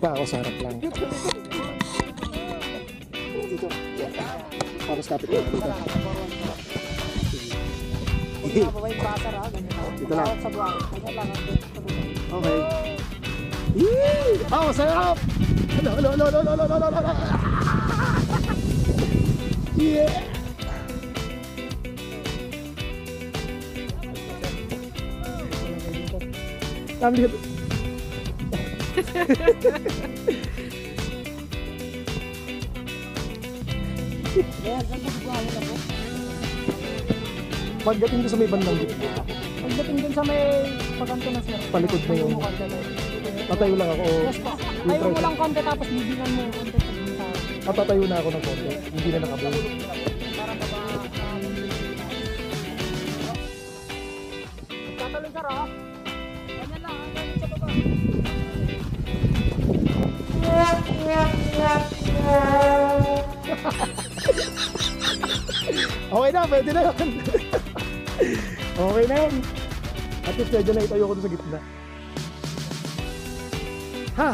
Pa ako sa harap lang. Dito. Tapos kapit ko dito. Dito lang. Okay. Yee! Oh, sarap! Hello. Yeah! Kami pagdating doon sa may bandang gitna, Pagdating dun sa may paganto na sir. palikod na yun. Tatayo lang ako. Ayaw mo lang konti tapos bibigan mo yung konti. Tatayo na ako ng konti. Hindi na nakabuo. Para baba. Tatuloy sir ha. Ganyan lang. Ganyan sa baba. Okay na, pwede na yan. Okay na yan. At least medyo na itayo ko doon sa gitna. Ha!